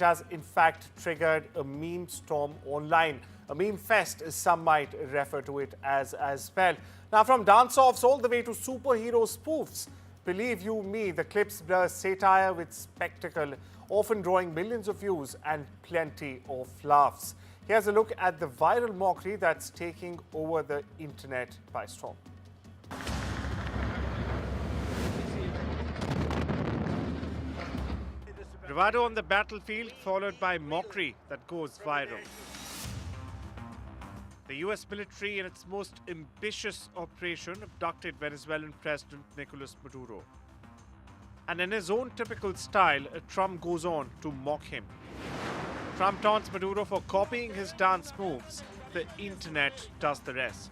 has in fact triggered a meme storm online. A meme fest, as some might refer to it as well. Now, from dance-offs all the way to superhero spoofs, believe you me, the clips blur satire with spectacle, often drawing millions of views and plenty of laughs. Here's a look at the viral mockery that's taking over the internet by storm. Bravado on the battlefield, followed by mockery that goes viral. The US military, in its most ambitious operation, abducted Venezuelan President Nicolas Maduro. And in his own typical style, Trump goes on to mock him. Trump taunts Maduro for copying his dance moves. The internet does the rest.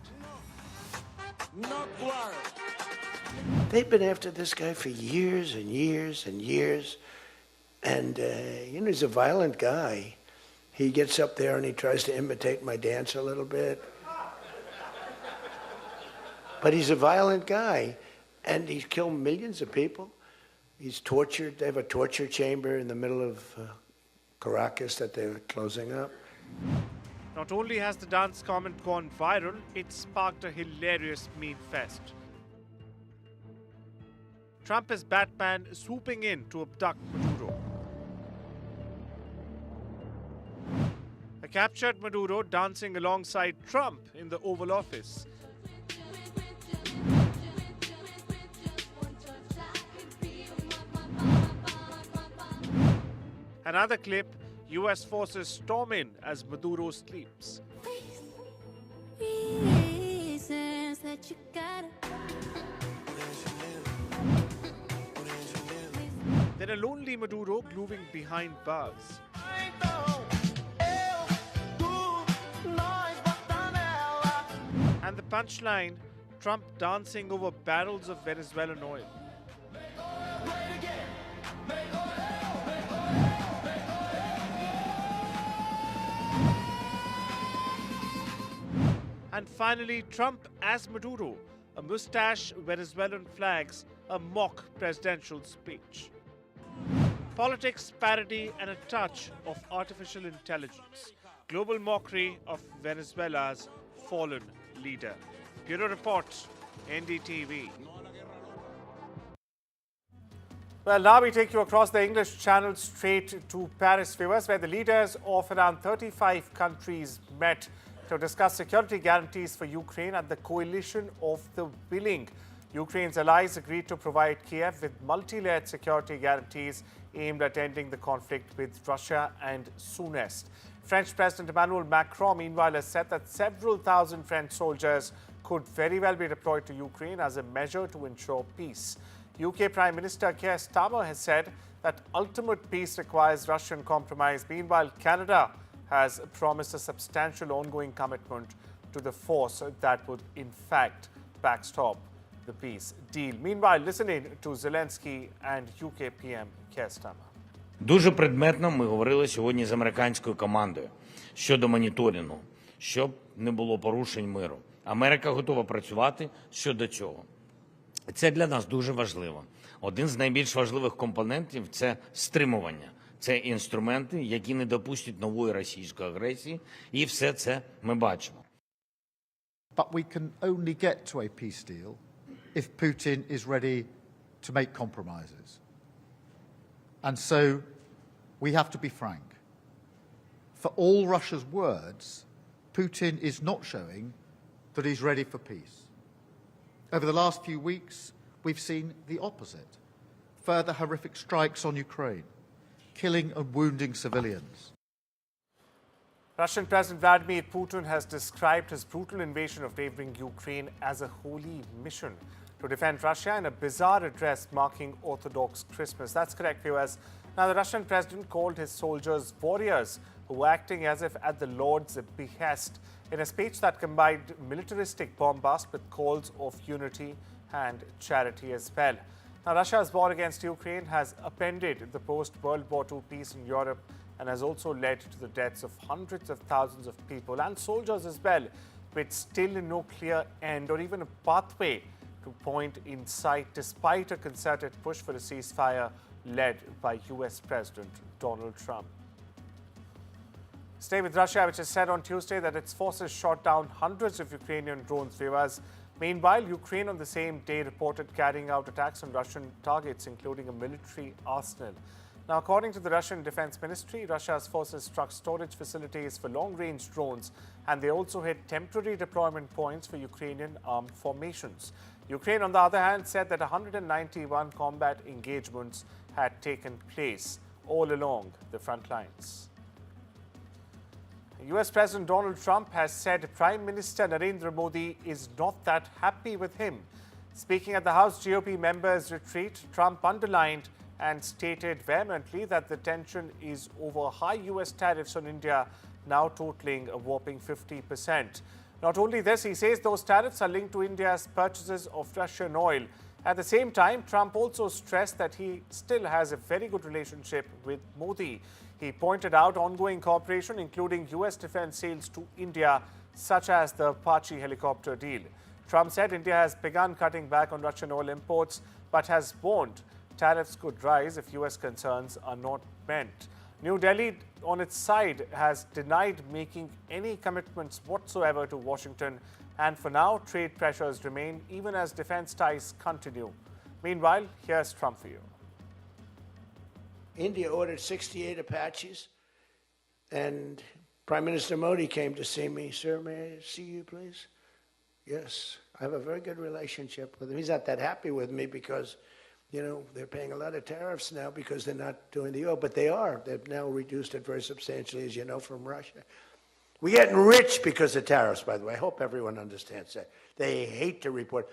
They've been after this guy for years and years and years. And, he's a violent guy. He gets up there and he tries to imitate my dance a little bit. But he's a violent guy, and he's killed millions of people. He's tortured. They have a torture chamber in the middle of Caracas that they're closing up. Not only has the dance comment gone viral, it sparked a hilarious meme fest. Trump is Batman swooping in to abduct Maduro. A captured Maduro dancing alongside Trump in the Oval Office. Another clip, US forces storm in as Maduro sleeps. Then a lonely Maduro gluing behind bars. And the punchline, Trump dancing over barrels of Venezuelan oil. And finally, Trump as Maduro, a mustache, Venezuelan flags, a mock presidential speech. Politics, parody, and a touch of artificial intelligence. Global mockery of Venezuela's fallen leader. Bureau Report, NDTV. Well, now we take you across the English Channel straight to Paris, viewers, where the leaders of around 35 countries met to discuss security guarantees for Ukraine and the coalition of the willing. Ukraine's allies agreed to provide Kiev with multi-layered security guarantees aimed at ending the conflict with Russia and soonest. French President Emmanuel Macron, meanwhile, has said that several thousand French soldiers could very well be deployed to Ukraine as a measure to ensure peace. UK Prime Minister Keir Starmer has said that ultimate peace requires Russian compromise. Meanwhile, Canada has promised a substantial ongoing commitment to the force that would, in fact, backstop the peace deal. Meanwhile, listen in to Zelensky and UK PM Keir Starmer. Дуже предметно ми говорили сьогодні з американською командою щодо моніторингу, щоб не було порушень миру. Америка готова працювати щодо цього. Це для нас дуже важливо. Один з найбільш важливих компонентів – це стримування. Це інструменти, які не допустять нової російської агресії, і все це ми бачимо. But we can only get to a peace deal if Putin is ready to make compromises. And so we have to be frank. For all Russia's words, Putin is not showing that he's ready for peace. Over the last few weeks, we've seen the opposite. Further horrific strikes on Ukraine, killing and wounding civilians. Russian President Vladimir Putin has described his brutal invasion of neighboring Ukraine as a holy mission to defend Russia in a bizarre address marking Orthodox Christmas. That's correct, viewers. Now, the Russian president called his soldiers warriors who were acting as if at the Lord's behest in a speech that combined militaristic bombast with calls of unity and charity as well. Now, Russia's war against Ukraine has upended the post-World War II peace in Europe and has also led to the deaths of hundreds of thousands of people and soldiers as well, with still no clear end or even a pathway to point in sight, despite a concerted push for a ceasefire led by US President Donald Trump. Stay with Russia, which has said on Tuesday that its forces shot down hundreds of Ukrainian drones, viewers. Meanwhile, Ukraine on the same day reported carrying out attacks on Russian targets, including a military arsenal. Now, according to the Russian Defense Ministry, Russia's forces struck storage facilities for long-range drones, and they also hit temporary deployment points for Ukrainian armed formations. Ukraine, on the other hand, said that 191 combat engagements had taken place all along the front lines. US President Donald Trump has said Prime Minister Narendra Modi is not that happy with him. Speaking at the House GOP members' retreat, Trump underlined and stated vehemently that the tension is over high US tariffs on India, now totaling a whopping 50%. Not only this, he says those tariffs are linked to India's purchases of Russian oil. At the same time, Trump also stressed that he still has a very good relationship with Modi. He pointed out ongoing cooperation, including US defense sales to India, such as the Apache helicopter deal. Trump said India has begun cutting back on Russian oil imports, but has warned tariffs could rise if US concerns are not met. New Delhi, on its side, has denied making any commitments whatsoever to Washington, and for now, trade pressures remain even as defense ties continue. Meanwhile, here's Trump for you. India ordered 68 Apaches, and Prime Minister Modi came to see me. Sir, may I see you, please? Yes, I have a very good relationship with him. He's not that happy with me because, you know, they're paying a lot of tariffs now because they're not doing the oil, but they are. They've now reduced it very substantially, as you know, from Russia. We're getting rich because of tariffs, by the way. I hope everyone understands that. They hate to report.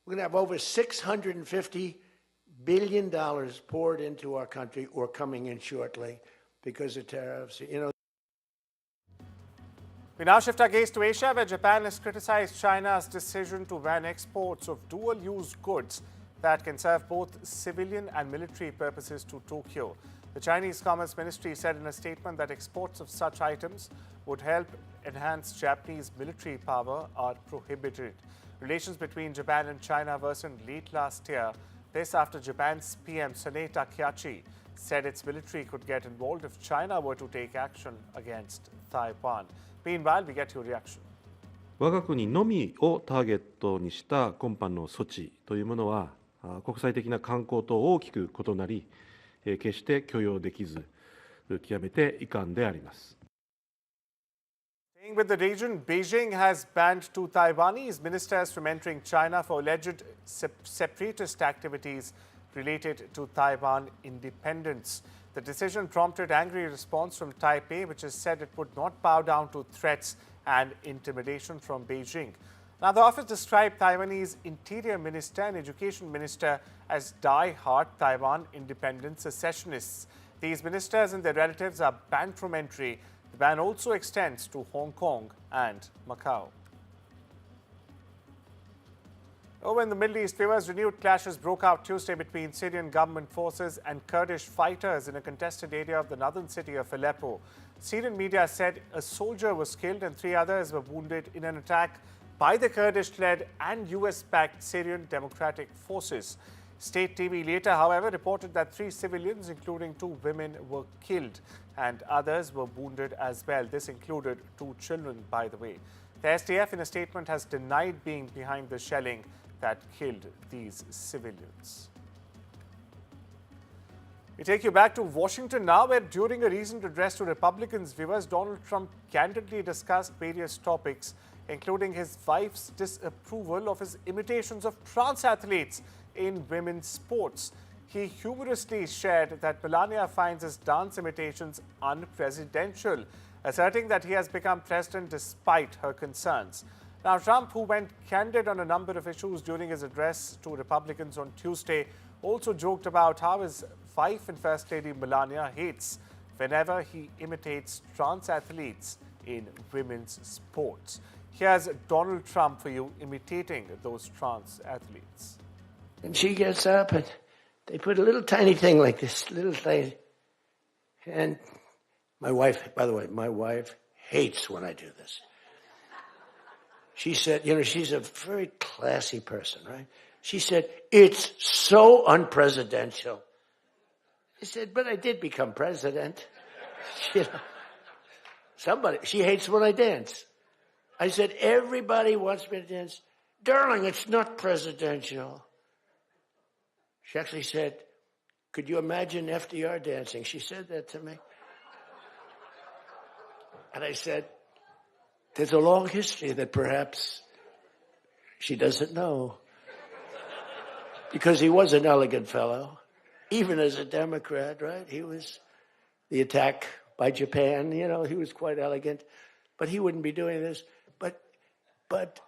We're going to have over $650 billion poured into our country or coming in shortly because of tariffs. You know. We now shift our gaze to Asia, where Japan has criticized China's decision to ban exports of dual-use goods that can serve both civilian and military purposes to Tokyo. The Chinese Commerce Ministry said in a statement that exports of such items would help enhance Japanese military power are prohibited. Relations between Japan and China worsened late last year. This after Japan's PM Sanae Takaichi said its military could get involved if China were to take action against Taiwan. Meanwhile, we get your reaction. 我が国のみをターゲットにした今般の措置というものは、国際的な慣行と大きく異なり、決して許容できず、極めて遺憾であります。Staying with the region, Beijing has banned two Taiwanese ministers from entering China for alleged separatist activities related to Taiwan independence. The decision prompted angry response from Taipei, which has said it would not bow down to threats and intimidation from Beijing. Now, the office described Taiwanese Interior Minister and Education Minister as die-hard Taiwan independence secessionists. These ministers and their relatives are banned from entry. The ban also extends to Hong Kong and Macau. Over in the Middle East, viewers, renewed clashes broke out Tuesday between Syrian government forces and Kurdish fighters in a contested area of the northern city of Aleppo. Syrian media said a soldier was killed and 3 others were wounded in an attack by the Kurdish-led and US-backed Syrian Democratic Forces. State TV later, however, reported that 3 civilians, including 2 women, were killed and others were wounded as well. This included 2 children, by the way. The SDF, in a statement, has denied being behind the shelling that killed these civilians. We take you back to Washington now, where during a recent address to Republicans, viewers, Donald Trump candidly discussed various topics, including his wife's disapproval of his imitations of trans athletes in women's sports. He humorously shared that Melania finds his dance imitations unpresidential, asserting that he has become president despite her concerns. Now, Trump, who went candid on a number of issues during his address to Republicans on Tuesday, also joked about how his wife and First Lady Melania hates whenever he imitates trans athletes in women's sports. Here's Donald Trump for you imitating those trans athletes. And she gets up and they put a little tiny thing like this, little tiny. And my wife, by the way, my wife hates when I do this. She said, you know, she's a very classy person, right? She said, it's so unpresidential. I said, but I did become president. You know. She hates when I dance. I said, everybody wants me to dance. Darling, it's not presidential. She actually said, could you imagine FDR dancing? She said that to me. And I said, there's a long history that perhaps she doesn't know. Because he was an elegant fellow, even as a Democrat, right? He was the attack by Japan, he was quite elegant. But he wouldn't be doing this. But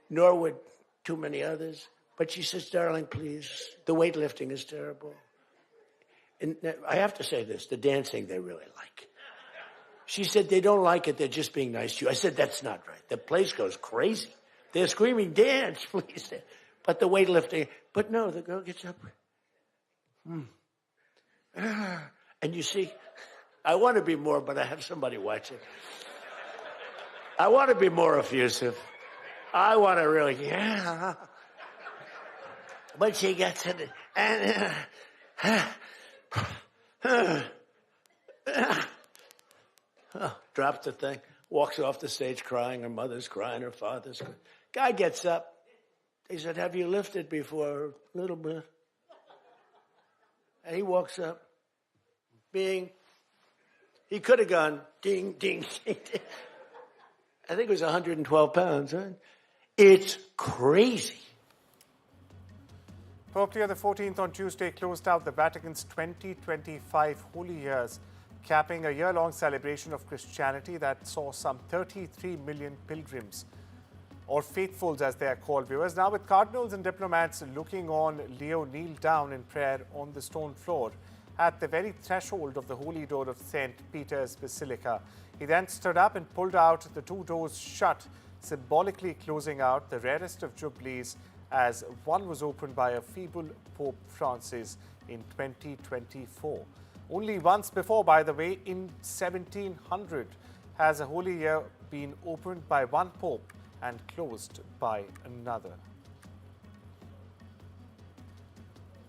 nor would too many others. But she says, darling, please, the weightlifting is terrible. And I have to say this, the dancing they really like. She said, they don't like it, they're just being nice to you. I said, that's not right. The place goes crazy. They're screaming, dance, please. But the weightlifting, but no, the girl gets up. And you see, I want to be more, but I have somebody watching. I want to be more effusive. I want to really, yeah. But she gets it, and drops the thing, walks off the stage crying. Her mother's crying, her father's crying. Guy gets up. He said, have you lifted before? A little bit. And he walks up, bing. He could have gone ding, ding, ding, ding. I think it was 112 pounds, right? It's crazy. Pope Leo XIV on Tuesday closed out the Vatican's 2025 Holy Years, capping a year-long celebration of Christianity that saw some 33 million pilgrims, or faithfuls as they are called, viewers. Now with cardinals and diplomats looking on, Leo kneeled down in prayer on the stone floor at the very threshold of the holy door of St. Peter's Basilica. He then stood up and pulled out the two doors shut, symbolically closing out the rarest of jubilees, as one was opened by a feeble Pope Francis in 2024. Only once before, by the way, in 1700, has a holy year been opened by one Pope and closed by another.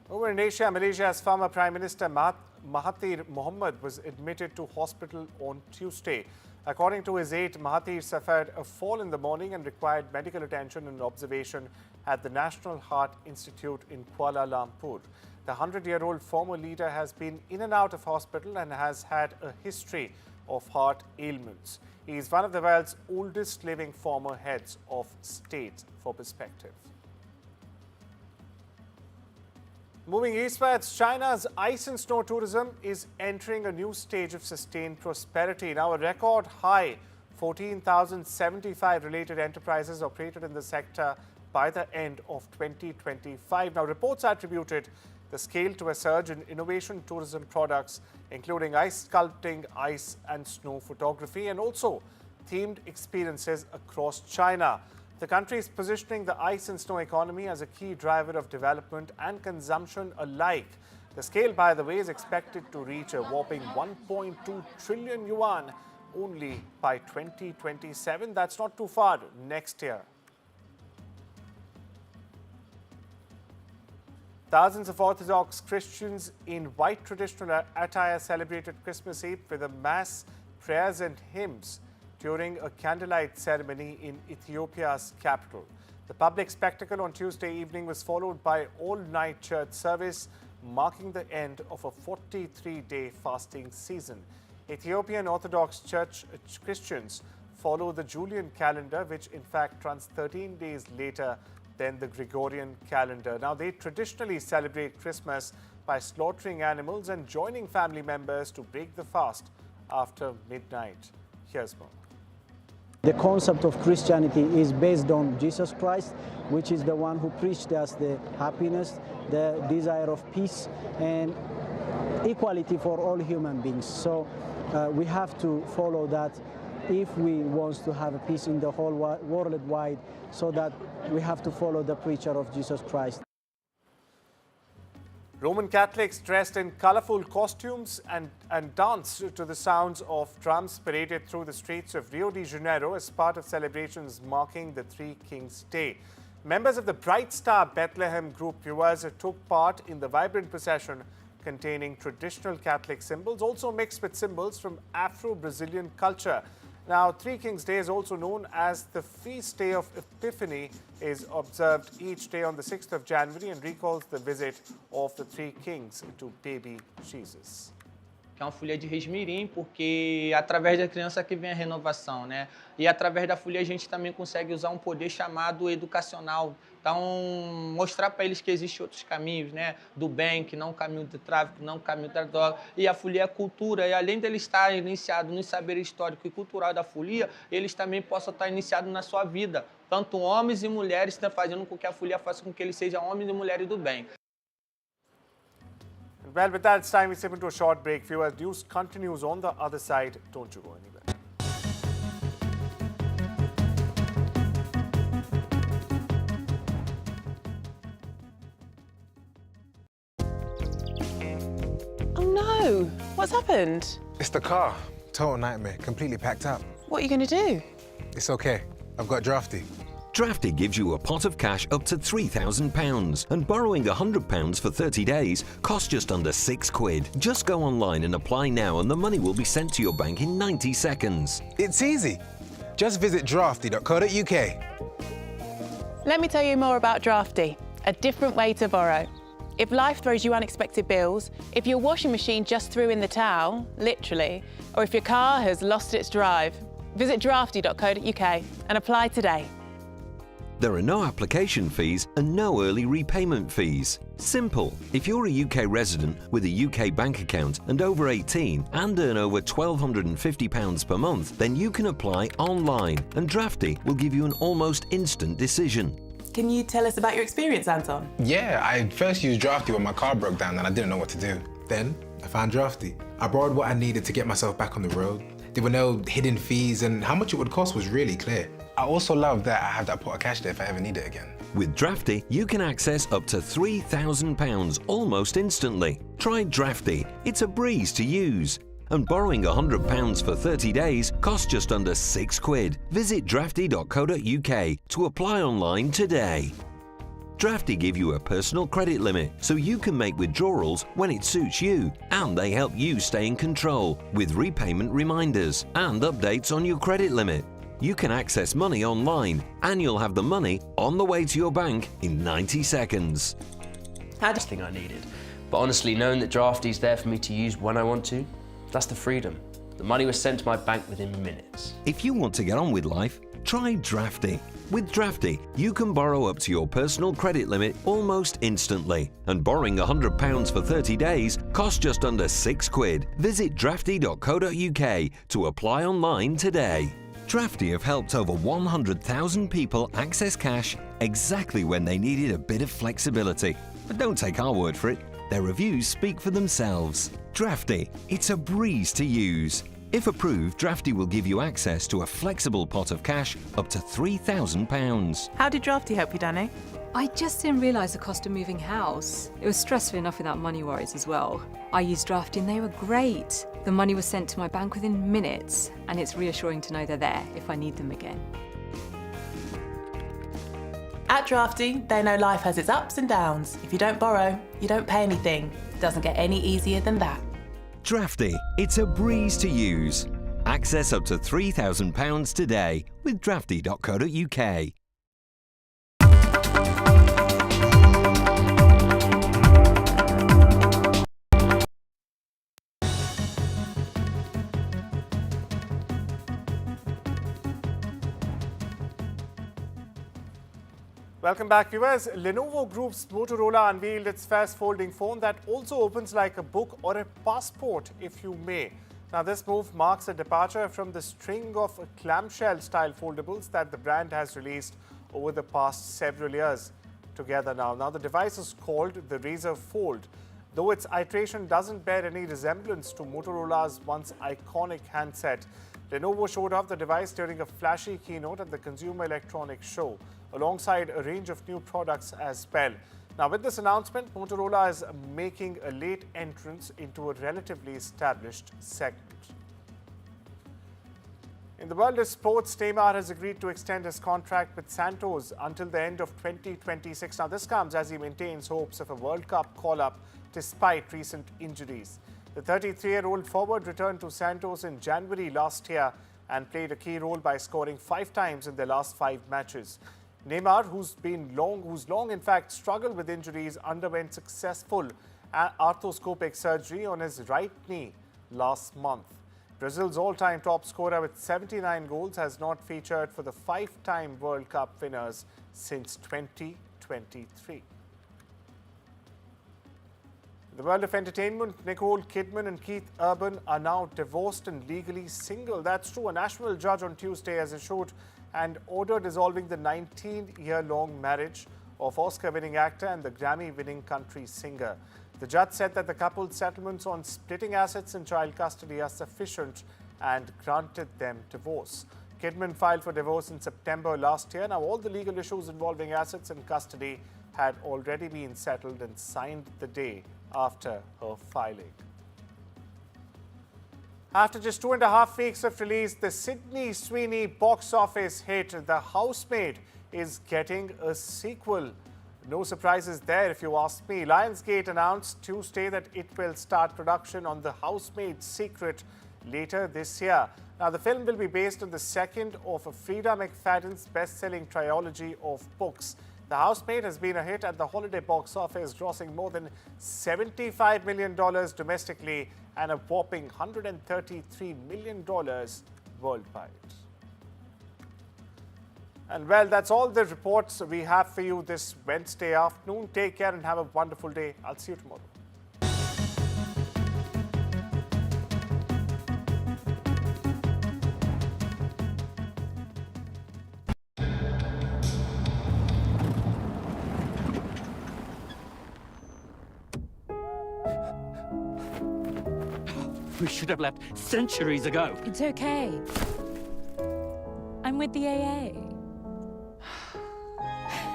Over in Asia, Malaysia's former Prime Minister Mahathir Mohamad was admitted to hospital on Tuesday. According to his aide, Mahathir suffered a fall in the morning and required medical attention and observation at the National Heart Institute in Kuala Lumpur. The 100-year-old former leader has been in and out of hospital and has had a history of heart ailments. He is one of the world's oldest living former heads of state, for perspective. Moving eastwards, China's ice and snow tourism is entering a new stage of sustained prosperity. Now, a record high 14,075 related enterprises operated in the sector by the end of 2025. Now, reports attributed the scale to a surge in innovation tourism products, including ice sculpting, ice and snow photography, and also themed experiences across China. The country is positioning the ice and snow economy as a key driver of development and consumption alike. The scale, by the way, is expected to reach a whopping 1.2 trillion yuan only by 2027. That's not too far next year. Thousands of Orthodox Christians in white traditional attire celebrated Christmas Eve with a mass, prayers and hymns during a candlelight ceremony in Ethiopia's capital. The public spectacle on Tuesday evening was followed by all-night church service, marking the end of a 43-day fasting season. Ethiopian Orthodox Church Christians follow the Julian calendar, which in fact runs 13 days later than the Gregorian calendar. Now, they traditionally celebrate Christmas by slaughtering animals and joining family members to break the fast after midnight. Here's more. The concept of Christianity is based on Jesus Christ, which is the one who preached us the happiness, the desire of peace, and equality for all human beings. So we have to follow that if we want to have a peace in the whole worldwide, so that we have to follow the preacher of Jesus Christ. Roman Catholics dressed in colorful costumes and danced to the sounds of drums paraded through the streets of Rio de Janeiro as part of celebrations marking the Three Kings Day. Members of the Bright Star Bethlehem group viewers took part in the vibrant procession containing traditional Catholic symbols, also mixed with symbols from Afro-Brazilian culture. Now, Three Kings Day is also known as the Feast Day of Epiphany, is observed each day on the 6th of January and recalls the visit of the three kings to baby Jesus. Que é uma folia de resmirim, porque através da criança que vem a renovação, né? E através da folia a gente também consegue usar um poder chamado educacional. Então, mostrar para eles que existem outros caminhos, né? Do bem, que não o caminho do tráfico, não o caminho da droga. E a folia é cultura, e além deles estar iniciados no saber histórico e cultural da folia, eles também possam estar iniciados na sua vida. Tanto homens e mulheres estão fazendo com que a folia faça com que eles sejam homens e mulheres do bem. Well, with that, it's time we step into a short break. Viewers, news continues on the other side. Don't you go anywhere. Oh no! What's happened? It's the car. Total nightmare. Completely packed up. What are you going to do? It's okay. I've got Drafty. Drafty gives you a pot of cash up to £3,000 and borrowing £100 for 30 days costs just under £6. Just go online and apply now and the money will be sent to your bank in 90 seconds. It's easy. Just visit drafty.co.uk. Let me tell you more about Drafty, a different way to borrow. If life throws you unexpected bills, if your washing machine just threw in the towel, literally, or if your car has lost its drive, visit drafty.co.uk and apply today. There are no application fees and no early repayment fees. Simple. If you're a UK resident with a UK bank account and over 18 and earn over £1,250 per month, then you can apply online and Drafty will give you an almost instant decision. Can you tell us about your experience, Anton? Yeah, I first used Drafty when my car broke down and I didn't know what to do. Then I found Drafty. I borrowed what I needed to get myself back on the road. There were no hidden fees and how much it would cost was really clear. I also love that I have that pot of cash there if I ever need it again. With Drafty, you can access up to £3,000 almost instantly. Try Drafty. It's a breeze to use. And borrowing £100 for 30 days costs just under £6. Visit drafty.co.uk to apply online today. Drafty give you a personal credit limit so you can make withdrawals when it suits you, and they help you stay in control with repayment reminders and updates on your credit limit. You can access money online and you'll have the money on the way to your bank in 90 seconds. That's the thing I needed. But honestly, knowing that Drafty's there for me to use when I want to, that's the freedom. The money was sent to my bank within minutes. If you want to get on with life, try Drafty. With Drafty, you can borrow up to your personal credit limit almost instantly. And borrowing £100 for 30 days costs just under £6. Visit drafty.co.uk to apply online today. Drafty have helped over 100,000 people access cash exactly when they needed a bit of flexibility. But don't take our word for it. Their reviews speak for themselves. Drafty, it's a breeze to use. If approved, Drafty will give you access to a flexible pot of cash up to £3,000. How did Drafty help you, Danny? I just didn't realise the cost of moving house. It was stressful enough without money worries as well. I used Drafty and they were great. The money was sent to my bank within minutes, and it's reassuring to know they're there if I need them again. At Drafty, they know life has its ups and downs. If you don't borrow, you don't pay anything. It doesn't get any easier than that. Drafty, it's a breeze to use. Access up to £3,000 today with drafty.co.uk. Welcome back, viewers. Lenovo Group's Motorola unveiled its fast-folding phone that also opens like a book or a passport, if you may. Now, this move marks a departure from the string of clamshell-style foldables that the brand has released over the past several years together now. Now, the device is called the Razr Fold, though its iteration doesn't bear any resemblance to Motorola's once iconic handset. Lenovo showed off the device during a flashy keynote at the Consumer Electronics Show, alongside a range of new products as well. Now, with this announcement, Motorola is making a late entrance into a relatively established segment. In the world of sports, Neymar has agreed to extend his contract with Santos until the end of 2026. Now, this comes as he maintains hopes of a World Cup call-up despite recent injuries. The 33-year-old forward returned to Santos in January last year and played a key role by scoring 5 times in their last 5 matches. Neymar, who's long in fact struggled with injuries, underwent successful arthroscopic surgery on his right knee last month. Brazil's all-time top scorer with 79 goals has not featured for the 5-time World Cup winners since 2023. In the world of entertainment, Nicole Kidman and Keith Urban are now divorced and legally single. That's true. A national judge on Tuesday has issued an order dissolving the 19-year-long marriage of Oscar-winning actor and the Grammy-winning country singer. The judge said that the couple's settlements on splitting assets and child custody are sufficient and granted them divorce. Kidman filed for divorce in September last year. Now, all the legal issues involving assets and custody had already been settled and signed the day after her filing. After just 2.5 weeks of release, the Sydney Sweeney box office hit The Housemaid is getting a sequel. No surprises there if you ask me. Lionsgate announced Tuesday that it will start production on The Housemaid's Secret later this year. Now, the film will be based on the second of Frida McFadden's best-selling trilogy of books. The Housemaid has been a hit at the holiday box office, grossing more than $75 million domestically and a whopping $133 million worldwide. And well, that's all the reports we have for you this Wednesday afternoon. Take care and have a wonderful day. I'll see you tomorrow. We should have left centuries ago. It's okay. I'm with the AA.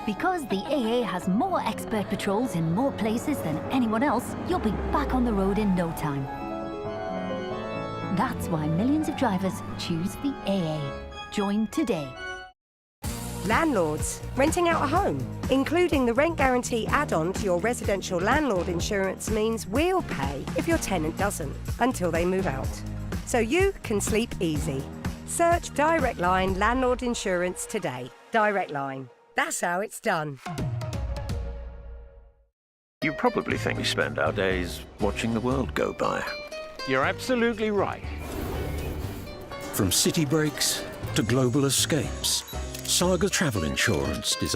Because the AA has more expert patrols in more places than anyone else, you'll be back on the road in no time. That's why millions of drivers choose the AA. Join today. Landlords, renting out a home, including the rent guarantee add-on to your residential landlord insurance means we'll pay if your tenant doesn't, until they move out. So you can sleep easy. Search Direct Line Landlord Insurance today. Direct Line. That's how it's done. You probably think we spend our days watching the world go by. You're absolutely right. From city breaks to global escapes, Saga Travel Insurance